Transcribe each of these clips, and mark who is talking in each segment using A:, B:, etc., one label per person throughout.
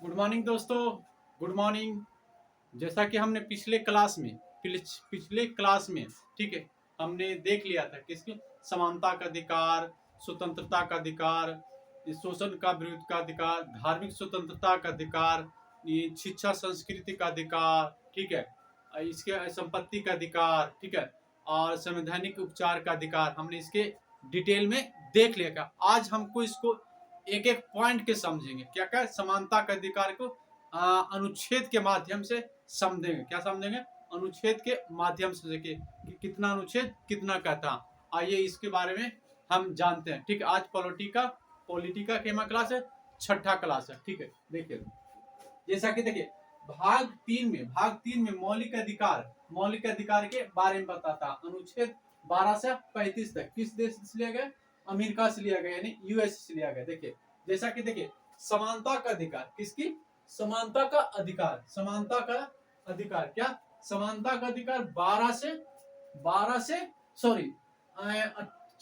A: Good morning दोस्तों, good morning. जैसा कि हमने पिछले क्लास में ठीक है, हमने देख लिया था किसकी समानता का अधिकार, स्वतंत्रता का अधिकार, शोषण का विरुद्ध का अधिकार, धार्मिक स्वतंत्रता का अधिकार, ये शिक्षा संस्कृति का अधिकार, ठीक है, इसके संपत्ति का अधिकार, ठीक है, और संवैधानिक उपचार का अधिकार हमने इसके डिटेल में देख लिया। आज हमको इसको एक एक पॉइंट के समझेंगे। क्या क्या समानता के अधिकार को अनुच्छेद के माध्यम से समझेंगे। क्या समझेंगे? अनुच्छेद के माध्यम से देखिए कि कितना अनुच्छेद कितना कहता है। आइए इसके बारे में हम जानते हैं। ठीक है, आज पॉलिटिका केमा क्लास है, छठा क्लास है। ठीक है, देखिए जैसा कि देखिए भाग 3 में मौलिक अधिकार के बारे में बताता। अनुच्छेद 12 से 35 तक किस देश से लिया गया? अमेरिका से लिया गया, यानी यूएस से लिया गया। देखिए जैसा कि देखिए समानता का अधिकार, किसकी? समानता का अधिकार। क्या समानता का अधिकार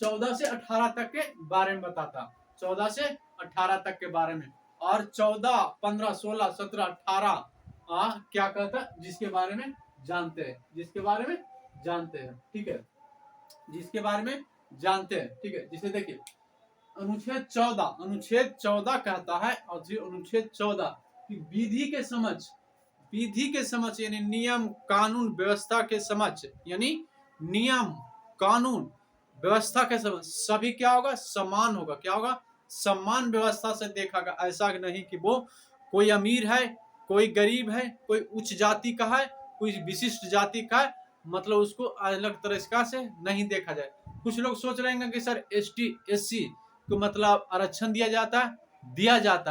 A: 14 से 18 तक के बारे में बताता। 14 से 18 तक के बारे में, और 14, 15, 16, 17, 18 क्या कहता, जिसके बारे में जानते हैं, ठीक है, जिसके बारे में जानते हैं। ठीक है, जिसे देखिए अनुच्छेद 14 कहता है, और अनुच्छेद 14 की विधि के समझ यानी नियम कानून व्यवस्था के समझ, यानी नियम कानून व्यवस्था के समझ सभी क्या होगा? समान होगा। क्या होगा? समान व्यवस्था से देखा गया। ऐसा नहीं कि वो कोई अमीर है, कोई गरीब है, कोई उच्च जाति का है, कोई विशिष्ट जाति का है, मतलब उसको अलग तरीका से नहीं देखा जाए। कुछ लोग सोच रहे हैं कि सर एसटी एससी को मतलब आरक्षण दिया जाता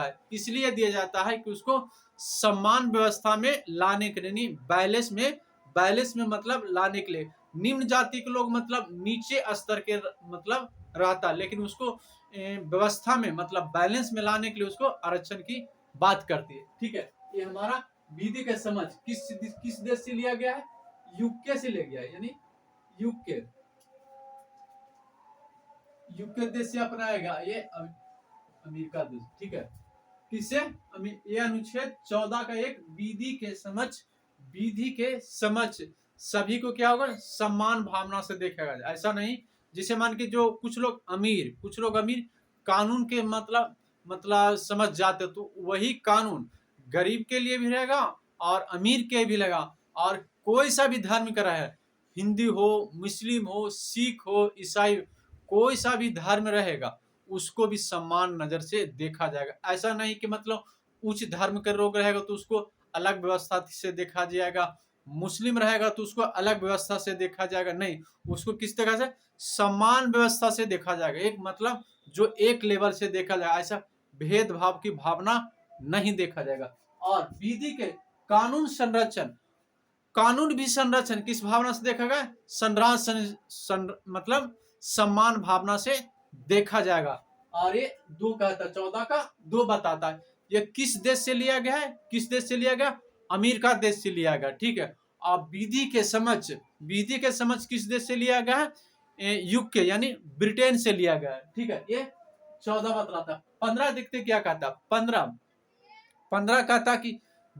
A: है, इसलिए दिया जाता है कि उसको समान व्यवस्था में लाने के लिए, बैलेंस में मतलब लाने के लिए। निम्न जाति के लोग मतलब नीचे स्तर के मतलब रहता, लेकिन उसको व्यवस्था में मतलब बैलेंस में लाने के लिए उसको आरक्षण की बात करती है। ठीक है, ये हमारा विधि का समझ किस देश से लिया गया है? यूके से लिया गया है, यानी यूके देश से अपनाएगा ये अमेरिका देश। ठीक है, किससे? ये अनुच्छेद 14 का एक विधि के समझ सभी को क्या होगा? समान भावना से देखेगा। ऐसा नहीं जिसे मान के जो कुछ लोग अमीर कानून के मतलब समझ जाते, तो वही कानून गरीब के लिए भी रहेगा और अमीर के भी रहेगा। और कोई सा भी धर्म का रहे, हिंदू हो, मुस्लिम हो, सिख हो, ईसाई, कोई सा भी धर्म रहेगा, उसको भी समान नजर से देखा जाएगा। ऐसा नहीं कि मतलब उच्च धर्म के लोग रहेगा तो उसको अलग व्यवस्था से देखा जाएगा, मुस्लिम रहेगा तो उसको अलग व्यवस्था से देखा जाएगा। नहीं, उसको किस तरह से? समान व्यवस्था से देखा जाएगा। एक मतलब जो एक लेवल से देखा जाएगा, ऐसा भेदभाव की भावना नहीं देखा जाएगा। और विधि के कानून भी संरक्षण किस भावना से देखा गया? मतलब सम्मान भावना से देखा जाएगा। और ये 14 का 2 बताता है। ये किस देश से लिया गया? अमेरिका देश से लिया गया। ठीक है, और विधि के समझ किस देश से लिया गया है? यूके यानी ब्रिटेन से लिया गया है। ठीक है, ये 14 बतलाता। 15 देखते क्या कहता? 15 कहता कि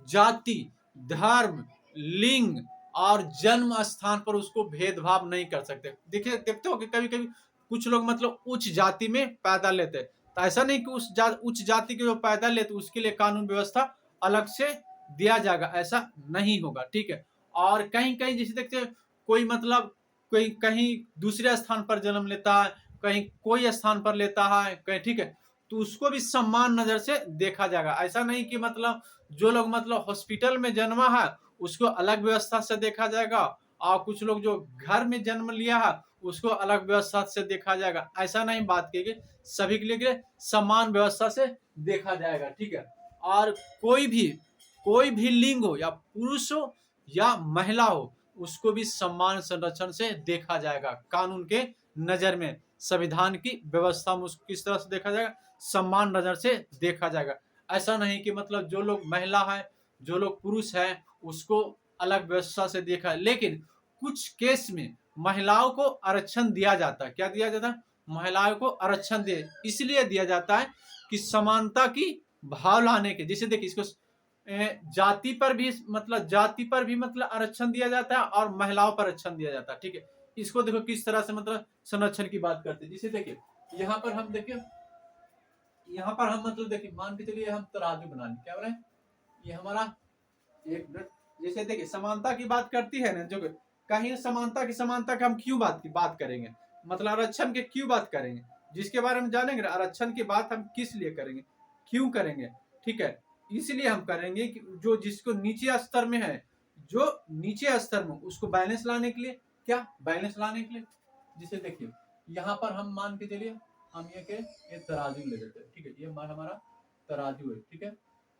A: जाति, धर्म, लिंग और जन्म स्थान पर उसको भेदभाव नहीं कर सकते। देखिए, देखते हो कि कभी कभी कुछ लोग मतलब उच्च जाति में पैदा लेते, तो ऐसा नहीं कि उच्च जाति के जो पैदा लेते उसके लिए कानून व्यवस्था अलग से दिया जाएगा, ऐसा नहीं होगा। ठीक है, और कहीं कहीं जैसे देखते हैं कोई मतलब कोई कहीं दूसरे स्थान पर जन्म लेता है, कहीं कोई स्थान पर लेता है कहीं, ठीक है, तो उसको भी सम्मान नजर से देखा जाएगा। ऐसा नहीं कि मतलब जो लोग मतलब हॉस्पिटल में जन्मा है उसको अलग व्यवस्था से देखा जाएगा, और कुछ लोग जो घर में जन्म लिया है उसको अलग व्यवस्था से देखा जाएगा। ऐसा नहीं बात की गई, सभी के लिए समान व्यवस्था से देखा जाएगा। ठीक है, और कोई भी लिंग हो, या पुरुष हो या महिला हो, उसको भी सम्मान संरक्षण से देखा जाएगा। कानून के नजर में, संविधान की व्यवस्था में उसको किस तरह से देखा जाएगा? सम्मान नजर से देखा जाएगा। ऐसा नहीं कि मतलब जो लोग महिला है, जो लोग पुरुष है, उसको अलग व्यवस्था से देखा है। लेकिन कुछ केस में महिलाओं को आरक्षण दिया जाता है। क्या दिया जाता है? महिलाओं को आरक्षण इसलिए दिया जाता है कि समानता की भाव लाने के, जैसे देखिए इसको जाति पर भी मतलब आरक्षण दिया जाता है और महिलाओं पर आरक्षण दिया जाता है, ठीक है। इसको देखो किस तरह से मतलब संरक्षण की बात करते हैं। जैसे देखिए यहाँ पर हम देखिए, यहाँ पर हम मतलब देखिए मान के चलिए हम तराजू बना लें, क्या बनाए, ये हमारा, एक मिनट, जैसे देखिए समानता की बात करती है ना, जो कहीं समानता की हम क्यों बात करेंगे, मतलब आरक्षण के क्यों बात करेंगे, जिसके बारे में जानेंगे आरक्षण की बात हम किस लिए करेंगे, क्यों करेंगे, ठीक है। इसलिए हम करेंगे कि जो जिसको नीचे स्तर में है, जो नीचे स्तर में, उसको बैलेंस लाने के लिए, क्या बैलेंस लाने के लिए। जिसे देखिए यहाँ पर हम मान के चलिए हम ये तराजू ले लेते हैं, ठीक है, ये हमारा तराजू है, ठीक है,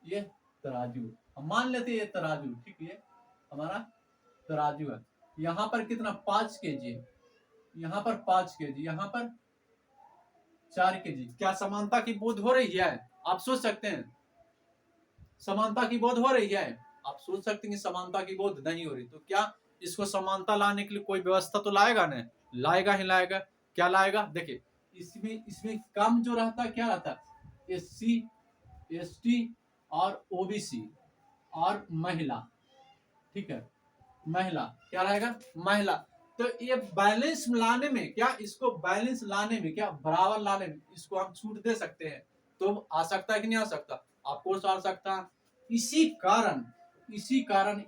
A: ये तराजू, हम मान लेते हैं ये तराजू, ठीक है, ये हमारा तराजू है। यहाँ पर कितना 5 केजी, यहाँ पर 5 केजी, यहाँ पर 4 केजी। क्या समानता की बोध हो रही है, आप सोच सकते हैं समानता की बोध हो रही है, आप सोच सकते हैं कि समानता की बोध नहीं हो रही, तो क्या इसको समानता लाने के लिए कोई व्यवस्था तो लाएगा ना, लाएगा ही लाएगा। क्या लाएगा, देखिए इसमें इसमें कम जो रहता है क्या रहता है, SC ST और OBC और महिला, ठीक है, महिला क्या रहेगा, महिला। तो ये बैलेंस लाने में, क्या इसको बैलेंस लाने में, क्या बराबर लाने में इसको हम छूट दे सकते हैं, तो आ सकता है कि नहीं आ सकता, आपको आ सकता है। इसी कारण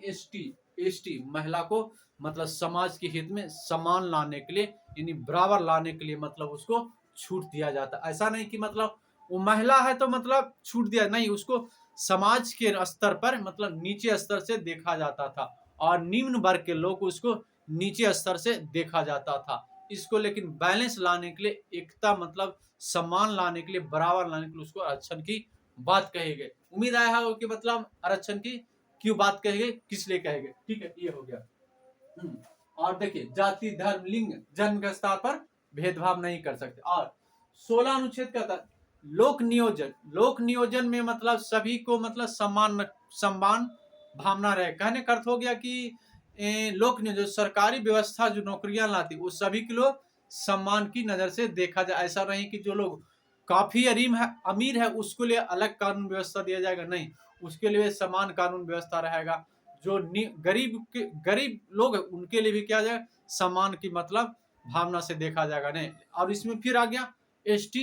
A: ST महिला को मतलब समाज के हित में समान लाने के लिए, यानी बराबर लाने के लिए मतलब उसको छूट दिया जाता है। ऐसा नहीं कि मतलब वो महिला है तो मतलब छूट दिया, नहीं, उसको समाज के स्तर पर मतलब नीचे स्तर से देखा जाता था और निम्न वर्ग के लोग उसको नीचे स्तर से देखा जाता था। इसको लेकिन बैलेंस लाने के लिए, एकता मतलब सम्मान लाने के लिए, बराबर लाने के लिए उसको आरक्षण की बात कही गई। उम्मीद आया हो कि मतलब आरक्षण की क्यों बात कही गई, किस लिए कही गई, ठीक है, ये हो गया। और देखिए जाति धर्म लिंग जन्म के स्थान पर भेदभाव नहीं कर सकते। और 16 अनुच्छेद कहता है लोक नियोजन में मतलब सभी को मतलब सम्मान भावना रहे। कहने का अर्थ हो गया कि लोक नियोजन सरकारी व्यवस्था जो नौकरियां लाती वो सभी के लोग सम्मान की नजर से देखा जाए। ऐसा नहीं कि जो लोग काफी अमीर है उसके लिए अलग कानून व्यवस्था दिया जाएगा, नहीं, उसके लिए समान कानून व्यवस्था रहेगा। जो गरीब लोग उनके लिए भी क्या जाएगा, सम्मान की मतलब भावना से देखा जाएगा, नहीं। और इसमें फिर आ गया ST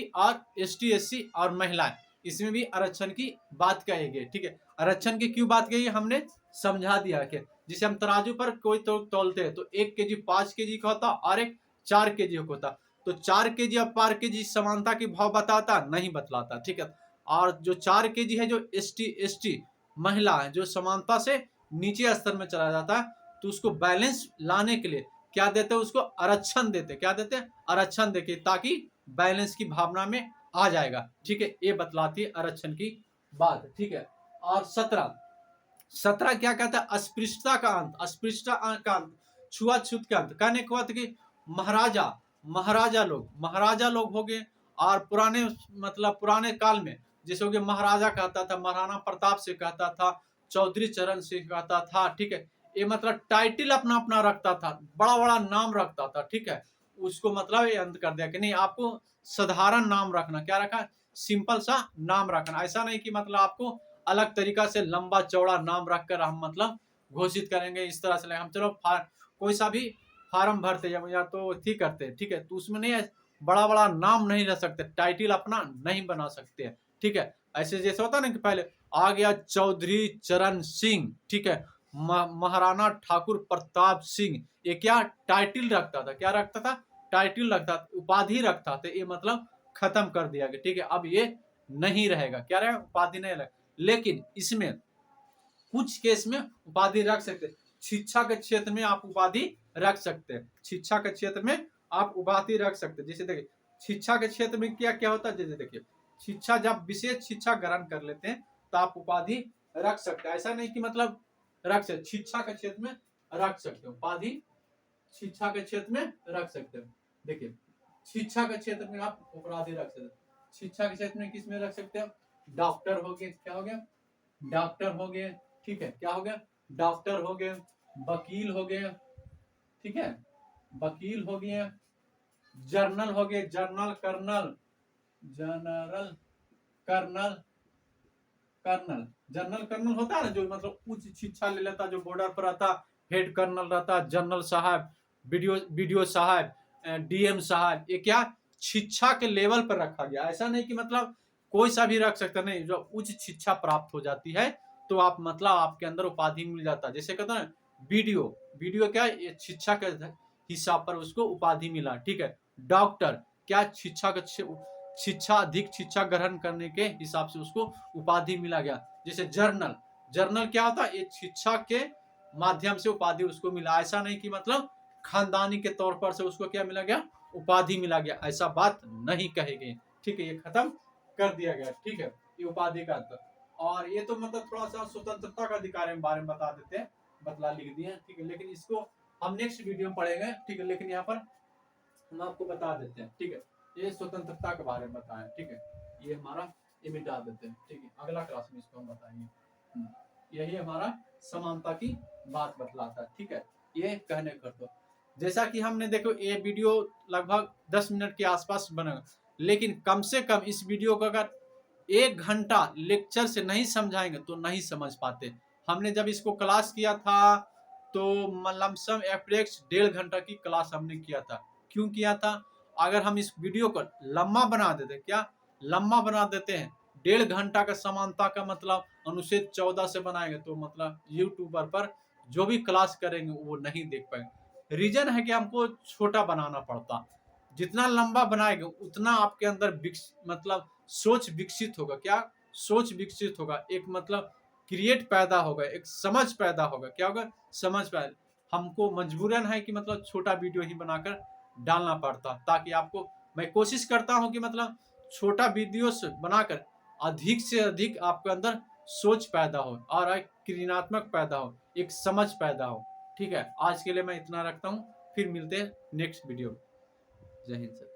A: SC और महिलाएं, इसमें भी आरक्षण की बात कही गई, ठीक है। आरक्षण की क्यों बात कही हमने समझा दिया कि जिसे हम तराजू पर कोई तो तोलते हैं तो 1 केजी 5 केजी का होता और एक 4 केजी का होता, तो 4 केजी और 5 केजी समानता की भाव बताता नहीं बतलाता, ठीक है। और जो 4 केजी है जो ST महिला है जो समानता से नीचे स्तर में चला जाता है, तो उसको बैलेंस लाने के लिए क्या देते हैं, उसको आरक्षण देते, क्या देते हैं, आरक्षण देके, ताकि बैलेंस की भावना में आ जाएगा, ठीक है। ये बतलाती है आरक्षण की बात, ठीक है। और 17 क्या कहता है, अस्पृश्यता का अंत, छुआछूत का अंत। कहने को बात कि महाराजा लोग हो गए, और पुराने काल में जैसे हो गए महाराजा कहता था, महाराणा प्रताप से कहता था, चौधरी चरण सिंह कहता था, ठीक है। ये मतलब टाइटल अपना अपना रखता था, बड़ा बड़ा नाम रखता था, ठीक है। उसको मतलब ये अंत कर दिया कि नहीं, आपको साधारण नाम रखना, क्या रखा, सिंपल सा नाम रखना। ऐसा नहीं कि मतलब आपको अलग तरीका से लंबा चौड़ा नाम रखकर हम मतलब घोषित करेंगे, इस तरह से हम चलो कोई सा भी फार्म भरते या तो ठीक करते, ठीक है, तो उसमें नहीं बड़ा बड़ा नाम नहीं रख सकते, टाइटल अपना नहीं बना सकते, ठीक है। ऐसे जैसे होता ना कि पहले आ गया चौधरी चरण सिंह, ठीक है, महाराणा ठाकुर प्रताप सिंह, ये क्या टाइटल रखता था, क्या रखता था, टाइटल रखता था, उपाधि रखता था, ये मतलब खत्म कर दिया गया, ठीक है। अब ये नहीं रहेगा, क्या रहेगा, उपाधि नहीं रहेगा। लेकिन इसमें कुछ केस में उपाधि रख सकते, शिक्षा के क्षेत्र में आप उपाधि रख सकते हैं, शिक्षा के क्षेत्र में आप उपाधि रख सकते हैं। जैसे देखिए शिक्षा के क्षेत्र में क्या क्या होता है, जैसे देखिए शिक्षा जब विशेष शिक्षा ग्रहण कर लेते हैं तो आप उपाधि रख सकते हैं। ऐसा नहीं कि मतलब रख सकते, शिक्षा के क्षेत्र में रख सकते हो उपाधि, शिक्षा के क्षेत्र में रख सकते हो। देखिए शिक्षा के क्षेत्र में आप उपाधि रख सकते हो, शिक्षा के क्षेत्र में किस में रख सकते हो, डॉक्टर हो गए, क्या हो गया, डॉक्टर हो गए, ठीक है, क्या हो गया, डॉक्टर हो गए, वकील हो गए, ठीक है, वकील हो गए, जर्नल हो गए, general colonel, colonel, general colonel होता है ना, जो मतलब उच्च शिक्षा ले लेता, जो बॉर्डर पर रहता, हेड कर्नल रहता, जनरल साहब, बीडीओ साहब, डीएम साहब। ये क्या शिक्षा के लेवल पर रखा गया, ऐसा नहीं कि मतलब कोई सा भी रख सकता, नहीं, जो उच्च शिक्षा प्राप्त हो जाती है तो आप मतलब आपके अंदर उपाधि मिल जाता है। जैसे कहते हैं बीडीओ, बीडीओ क्या है, ये शिक्षा के हिसाब पर उसको उपाधि मिला, ठीक है। डॉक्टर क्या, शिक्षा अधिक शिक्षा ग्रहण करने के हिसाब से उसको उपाधि मिला गया। जैसे जर्नल, जर्नल क्या होता है, ये शिक्षा के माध्यम से उपाधि उसको मिला, ऐसा नहीं कि मतलब खानदानी के तौर पर से उसको क्या मिला गया, उपाधि मिला गया, ऐसा बात नहीं कहेगी, ठीक है। ये खत्म कर दिया गया, ठीक है, ये उपाधि का अर्थ। और ये तो मतलब थोड़ा सा स्वतंत्रता का अधिकार के बारे में बता देते हैं, बतला लिख दिए, ठीक है, लेकिन इसको हम नेक्स्ट वीडियो में पढ़ेंगे, ठीक है। लेकिन यहाँ पर हम आपको बता देते हैं, ठीक है, ये स्वतंत्रता के बारे में बताएं, ठीक है। ये हमारा ये मिटा देते हैं, ठीक है, अगला क्लास में इसको हम बताएंगे। यही हमारा समानता की बात बतलाता है, ठीक है। ये कहने कर तो जैसा कि हमने देखो ये वीडियो लगभग 10 मिनट के आसपास बना, लेकिन कम से कम इस वीडियो को अगर 1 घंटा लेक्चर से नहीं समझाएंगे तो नहीं समझ पाते। हमने जब इसको क्लास किया था तो लमसम एप्रेक्स 1.5 घंटा की क्लास हमने किया था। क्यों किया था, अगर हम इस वीडियो को लंबा बना देते, क्या लंबा बना देते हैं, 1.5 घंटा का समानता का मतलब अनुच्छेद 14 से बनाएंगे तो मतलब यूट्यूबर पर जो भी क्लास करेंगे वो नहीं देख पाएंगे। रीजन है कि हमको छोटा बनाना पड़ता, जितना लंबा बनाएंगे उतना आपके अंदर मतलब सोच विकसित होगा, क्या सोच विकसित होगा, एक मतलब क्रिएट पैदा होगा, एक समझ पैदा होगा, क्या होगा, समझ पैदा। हमको मजबूरन है कि मतलब छोटा वीडियो ही बनाकर डालना पड़ता, ताकि आपको मैं कोशिश करता हूं कि मतलब छोटा वीडियो बनाकर अधिक से अधिक आपके अंदर सोच पैदा हो और एक क्रियात्मक पैदा हो, एक समझ पैदा हो, ठीक है। आज के लिए मैं इतना रखता हूँ, फिर मिलते हैं नेक्स्ट वीडियो में। जय हिंद सर।